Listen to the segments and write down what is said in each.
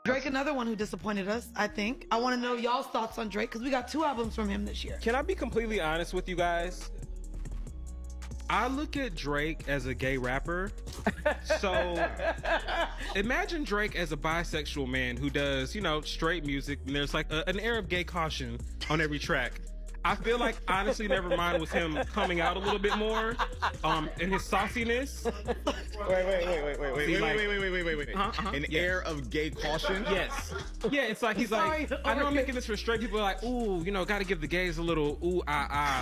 Drake, another one who disappointed us, I think. I want to know y'all's thoughts on Drake, because we got 2 albums from him this year. Can I be completely honest with you guys? I look at Drake as a gay rapper. So imagine Drake as a bisexual man who does, you know, straight music, and there's like an air of gay caution on every track. I feel like, honestly, Nevermind was him coming out a little bit more in his sauciness. Wait. An air of gay caution? Yes. Yeah, it's like he's like, I know I'm making this for straight people, like, ooh, you know, gotta give the gays a little ooh,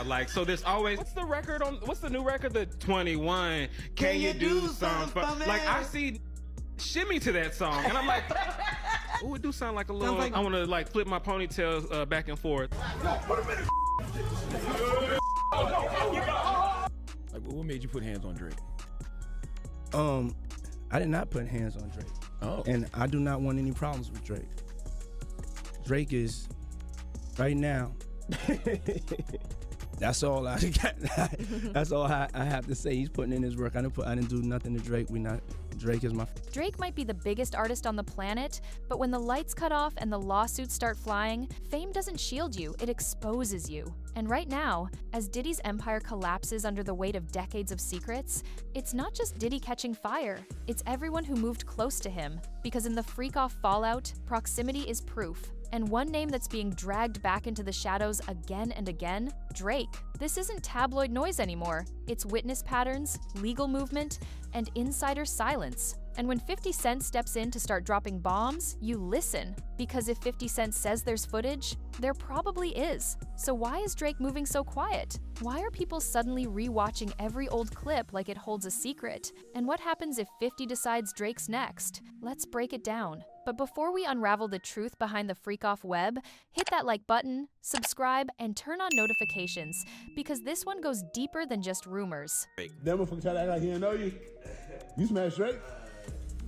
like, so there's always, what's the new record? The 21, Can You Do Something For Me? Like, I see shimmy to that song, and I'm like, ooh, it do sound like a little, like, I wanna like flip my ponytails back and forth. Like, what made you put hands on Drake? I did not put hands on Drake. Oh. And I do not want any problems with Drake. Drake is, right now, that's all I got. That's all I have to say. He's putting in his work. I didn't do nothing to Drake. Drake is my... Drake might be the biggest artist on the planet, but when the lights cut off and the lawsuits start flying, fame doesn't shield you, it exposes you. And right now, as Diddy's empire collapses under the weight of decades of secrets, it's not just Diddy catching fire, it's everyone who moved close to him. Because in the Freakoff fallout, proximity is proof. And one name that's being dragged back into the shadows again and again, Drake. This isn't tabloid noise anymore. It's witness patterns, legal movement, and insider silence. And when 50 Cent steps in to start dropping bombs, you listen. Because if 50 Cent says there's footage, there probably is. So why is Drake moving so quiet? Why are people suddenly rewatching every old clip like it holds a secret? And what happens if 50 decides Drake's next? Let's break it down. But before we unravel the truth behind the Freakoff web, hit that like button, subscribe, and turn on notifications, because this one goes deeper than just rumors. That motherfucker try to act like he didn't know you. You smashed Drake?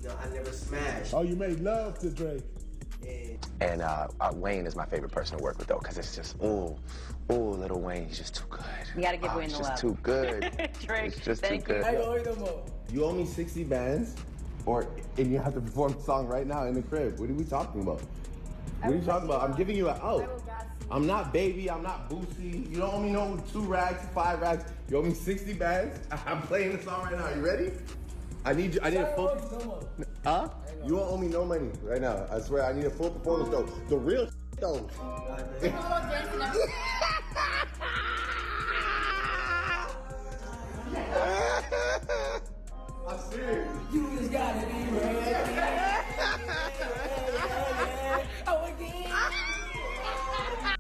No, I never smashed. Oh, you made love to Drake. And Wayne is my favorite person to work with, though, because it's just, ooh, little Wayne, he's just too good. You gotta give Wayne the love. He's just too good. Drake, it's just thank too good. you. You owe me 60 bands, and you have to perform the song right now in the crib. What are we talking about? What are you talking about? I'm giving you an out. I'm not Baby, I'm not Boosie. You don't owe me no 2 rags, 5 rags. You owe me 60 bands. I'm playing the song right now. You ready? I need a full... Huh? You don't owe me no money right now. I swear, I need a full performance though. The real though. I'm serious. You just gotta be ready.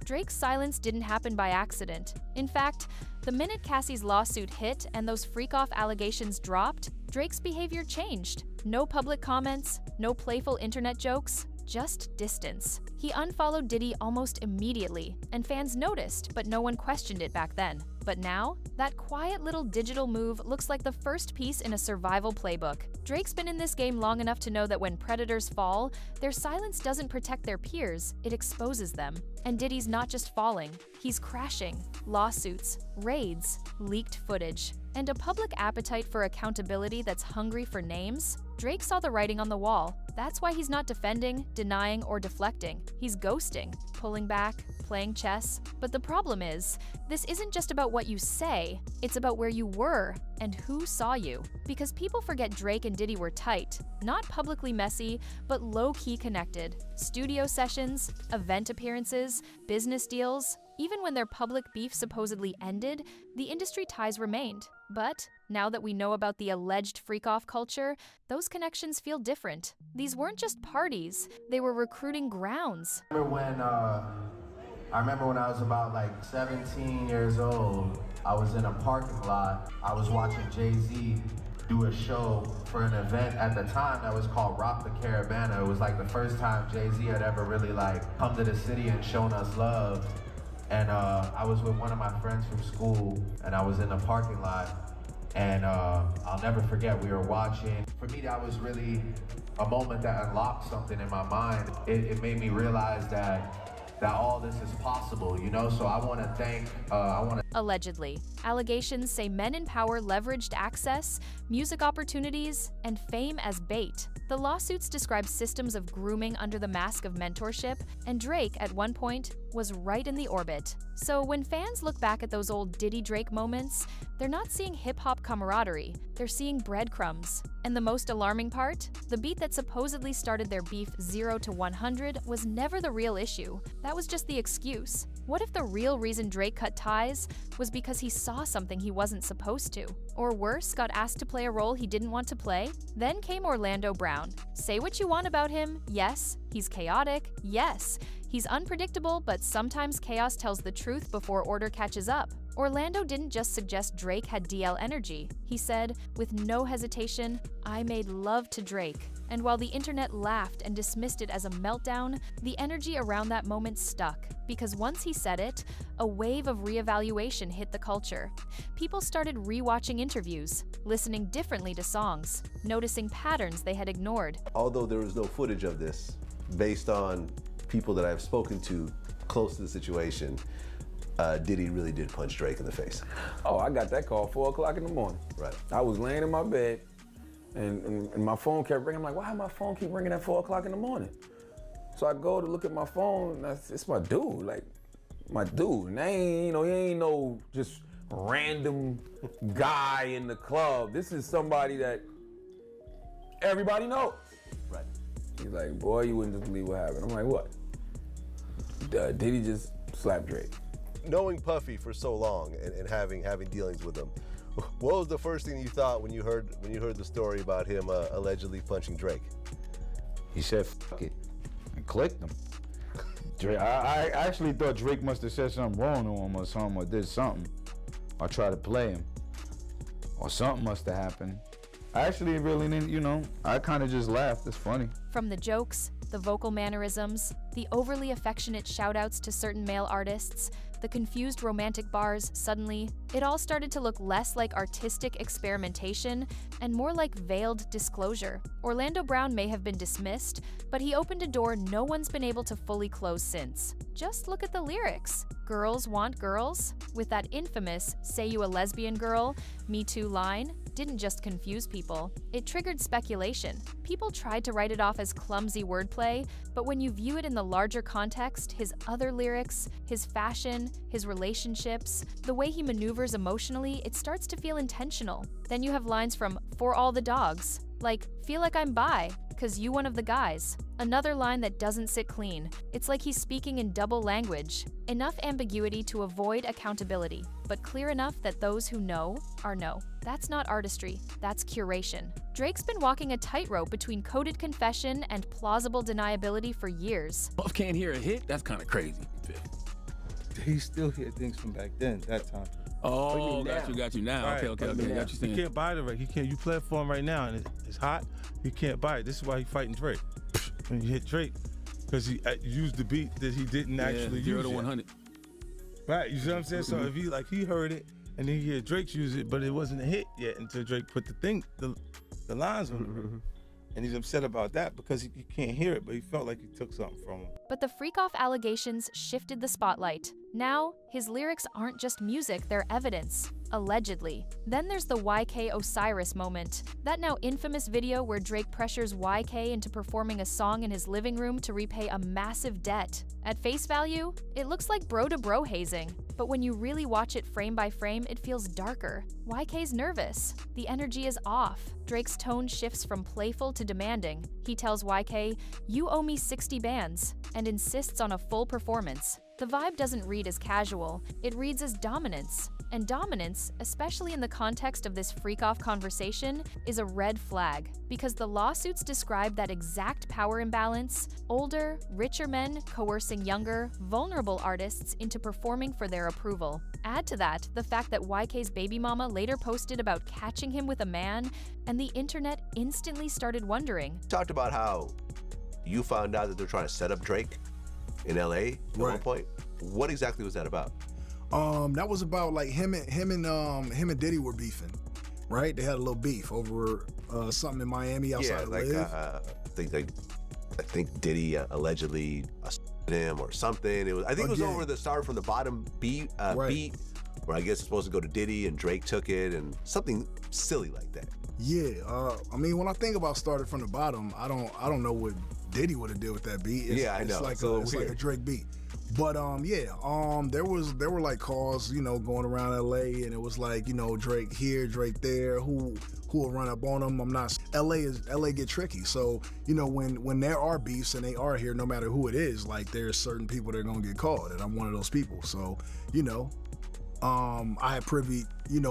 Drake's silence didn't happen by accident. In fact, the minute Cassie's lawsuit hit and those Freakoff allegations dropped, Drake's behavior changed. No public comments, no playful internet jokes, just distance. He unfollowed Diddy almost immediately, and fans noticed, but no one questioned it back then. But now, that quiet little digital move looks like the first piece in a survival playbook. Drake's been in this game long enough to know that when predators fall, their silence doesn't protect their peers, it exposes them. And Diddy's not just falling, he's crashing. Lawsuits, raids, leaked footage, and a public appetite for accountability that's hungry for names. Drake saw the writing on the wall. That's why he's not defending, denying, or deflecting. He's ghosting, pulling back, playing chess. But the problem is, this isn't just about what you say, it's about where you were and who saw you. Because people forget Drake and Diddy were tight, not publicly messy, but low-key connected. Studio sessions, event appearances, business deals. Even when their public beef supposedly ended, the industry ties remained. But now that we know about the alleged Freakoff culture, those connections feel different. These weren't just parties, they were recruiting grounds. I remember when I was about like 17 years old, I was in a parking lot. I was watching Jay-Z do a show for an event at the time that was called Rock the Caravana. It was like the first time Jay-Z had ever really like come to the city and shown us love. And I was with one of my friends from school, and I was in the parking lot, and I'll never forget, we were watching. For me, that was really a moment that unlocked something in my mind. It made me realize that all this is possible, you know? So I want to thank, Allegedly. Allegations say men in power leveraged access, music opportunities, and fame as bait. The lawsuits describe systems of grooming under the mask of mentorship, and Drake, at one point, was right in the orbit. So when fans look back at those old Diddy Drake moments, they're not seeing hip-hop camaraderie, they're seeing breadcrumbs. And the most alarming part? The beat that supposedly started their beef 0 to 100 was never the real issue. That was just the excuse. What if the real reason Drake cut ties was because he saw something he wasn't supposed to? Or worse, got asked to play a role he didn't want to play? Then came Orlando Brown. Say what you want about him, yes. He's chaotic, yes. He's unpredictable, but sometimes chaos tells the truth before order catches up. Orlando didn't just suggest Drake had DL energy. He said, with no hesitation, "I made love to Drake." And while the internet laughed and dismissed it as a meltdown, the energy around that moment stuck. Because once he said it, a wave of reevaluation hit the culture. People started rewatching interviews, listening differently to songs, noticing patterns they had ignored. Although there was no footage of this, based on people that I've spoken to close to the situation, Diddy really did punch Drake in the face. Oh, I got that call 4 o'clock in the morning. Right. I was laying in my bed and my phone kept ringing. I'm like, why my phone keep ringing at 4 o'clock in the morning? So I go to look at my phone, and it's my dude, like my dude. And they ain't, he ain't no just random guy in the club. This is somebody that everybody knows. Right. He's like, boy, you wouldn't just believe what happened. I'm like, what? Diddy just slapped Drake. Knowing Puffy for so long and having dealings with him, what was the first thing you thought when you heard the story about him allegedly punching Drake? He said, "Fuck it," and clicked him. Drake, I actually thought Drake must have said something wrong to him or something, or did something, or tried to play him, or something must have happened. I actually really didn't, I kind of just laughed. It's funny. From the jokes, the vocal mannerisms, the overly affectionate shout-outs to certain male artists, the confused romantic bars, suddenly, it all started to look less like artistic experimentation and more like veiled disclosure. Orlando Brown may have been dismissed, but he opened a door no one's been able to fully close since. Just look at the lyrics. Girls want girls, with that infamous "say you a lesbian girl, me too" line, didn't just confuse people, it triggered speculation. People tried to write it off as clumsy wordplay, but when you view it in the larger context, his other lyrics, his fashion, his relationships, the way he maneuvers emotionally, it starts to feel intentional. Then you have lines from "For All the Dogs," like "Feel like I'm bi, 'cause you one of the guys." Another line that doesn't sit clean. It's like he's speaking in double language. Enough ambiguity to avoid accountability, but clear enough that those who know are know. That's not artistry, that's curation. Drake's been walking a tightrope between coded confession and plausible deniability for years. Puff can't hear a hit? That's kind of crazy. He still hear things from back then, that time. Oh, got you now. Right. Okay. Got you saying. He can't buy the record. You play it for him right now, and it's hot. He can't buy it. This is why he's fighting Drake. When you hit Drake, because he used the beat that he didn't actually use. 0 to 100. Right, you see what I'm saying? So if he heard it, and then he heard Drake use it, but it wasn't a hit yet until Drake put the lines on it. And he's upset about that because he can't hear it, but he felt like he took something from him. But the Freakoff allegations shifted the spotlight. Now, his lyrics aren't just music, they're evidence. Allegedly. Then there's the YK Osiris moment. That now infamous video where Drake pressures YK into performing a song in his living room to repay a massive debt. At face value, it looks like bro-to-bro hazing. But when you really watch it frame by frame, it feels darker. YK's nervous. The energy is off. Drake's tone shifts from playful to demanding. He tells YK, "You owe me 60 bands," and insists on a full performance. The vibe doesn't read as casual, it reads as dominance. And dominance, especially in the context of this Freakoff conversation, is a red flag. Because the lawsuits describe that exact power imbalance: older, richer men coercing younger, vulnerable artists into performing for their approval. Add to that the fact that YK's baby mama later posted about catching him with a man, and the internet instantly started wondering. Talked about how you found out that they're trying to set up Drake in LA at one point. What exactly was that about? That was about like him and Diddy were beefing, right? They had a little beef over something in Miami outside of Live. I think Diddy allegedly assaulted him or something. It was over the Start from the Bottom beat Or I guess it's supposed to go to Diddy and Drake took it and something silly like that. Yeah, I mean, when I think about started from the bottom, I don't know what Diddy would have did with that beat. Yeah, I know. It's like a Drake beat. But there were like calls, going around LA, and it was like, Drake here, Drake there, who will run up on them. I'm not. LA get tricky. So when there are beefs and they are here, no matter who it is, like there's certain people that are gonna get called, and I'm one of those people. So I had privy,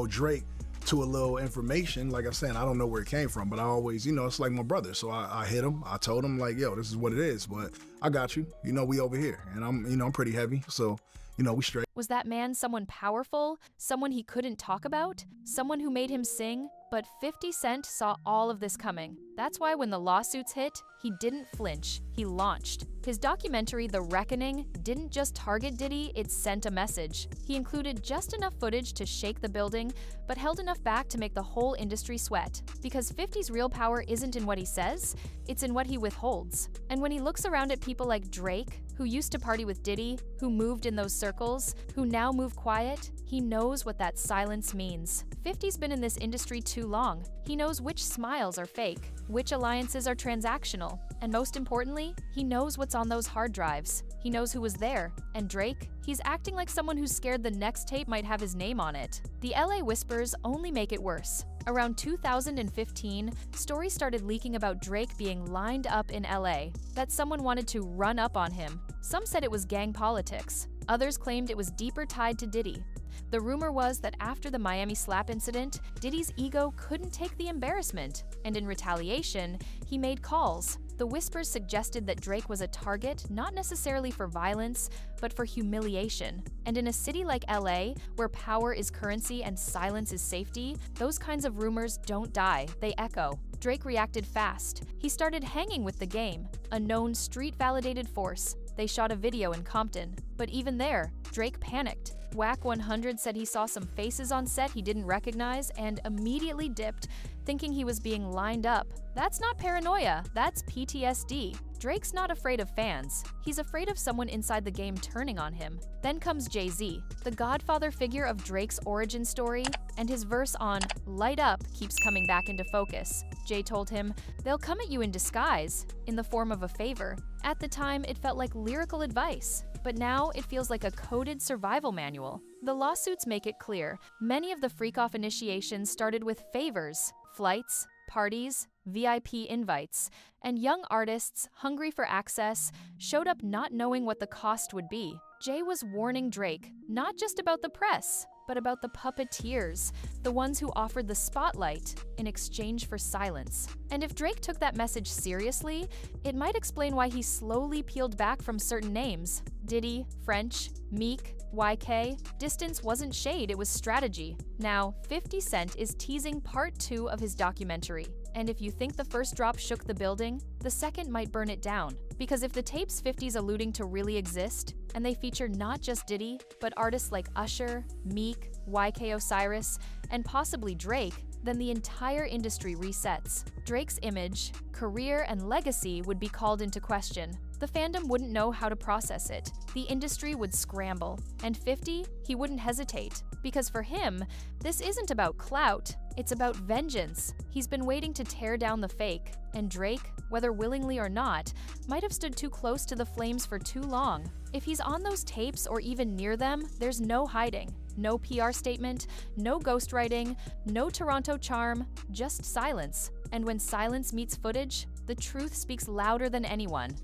Drake to a little information. Like I said, I don't know where it came from, but I always, it's like my brother. So I hit him. I told him like, yo, this is what it is, but I got you. We over here, and I'm pretty heavy. So, we straight. Was that man someone powerful? Someone he couldn't talk about? Someone who made him sing? But 50 Cent saw all of this coming. That's why when the lawsuits hit, he didn't flinch. He launched. His documentary, The Reckoning, didn't just target Diddy, it sent a message. He included just enough footage to shake the building, but held enough back to make the whole industry sweat. Because 50's real power isn't in what he says, it's in what he withholds. And when he looks around at people like Drake, who used to party with Diddy, who moved in those circles, who now move quiet, he knows what that silence means. 50's been in this industry too long. He knows which smiles are fake, which alliances are transactional, and most importantly, he knows what's on those hard drives. He knows who was there. And Drake? He's acting like someone who's scared the next tape might have his name on it. The LA whispers only make it worse. Around 2015, stories started leaking about Drake being lined up in LA, that someone wanted to run up on him. Some said it was gang politics. Others claimed it was deeper tied to Diddy. The rumor was that after the Miami slap incident, Diddy's ego couldn't take the embarrassment, and in retaliation, he made calls. The whispers suggested that Drake was a target not necessarily for violence, but for humiliation. And in a city like LA, where power is currency and silence is safety, those kinds of rumors don't die, they echo. Drake reacted fast. He started hanging with the game, a known street-validated force. They shot a video in Compton. But even there, Drake panicked. Whack 100 said he saw some faces on set he didn't recognize and immediately dipped, thinking he was being lined up. That's not paranoia, that's PTSD. Drake's not afraid of fans. He's afraid of someone inside the game turning on him. Then comes Jay-Z, the godfather figure of Drake's origin story, and his verse on "Light Up" keeps coming back into focus. Jay told him, "They'll come at you in disguise, in the form of a favor." At the time, it felt like lyrical advice, but now it feels like a coded survival manual. The lawsuits make it clear. Many of the Freakoff initiations started with favors, flights, parties, VIP invites, and young artists, hungry for access, showed up not knowing what the cost would be. Jay was warning Drake, not just about the press, but about the puppeteers, the ones who offered the spotlight in exchange for silence. And if Drake took that message seriously, it might explain why he slowly peeled back from certain names. Diddy, French, Meek, YK. Distance wasn't shade, it was strategy. Now, 50 Cent is teasing part 2 of his documentary. And if you think the first drop shook the building, the second might burn it down. Because if the tapes 50's alluding to really exist, and they feature not just Diddy, but artists like Usher, Meek, YK Osiris, and possibly Drake, then the entire industry resets. Drake's image, career, and legacy would be called into question. The fandom wouldn't know how to process it. The industry would scramble. And 50, he wouldn't hesitate. Because for him, this isn't about clout, it's about vengeance. He's been waiting to tear down the fake. And Drake, whether willingly or not, might have stood too close to the flames for too long. If he's on those tapes or even near them, there's no hiding. No PR statement, no ghostwriting, no Toronto charm, just silence. And when silence meets footage, the truth speaks louder than anyone.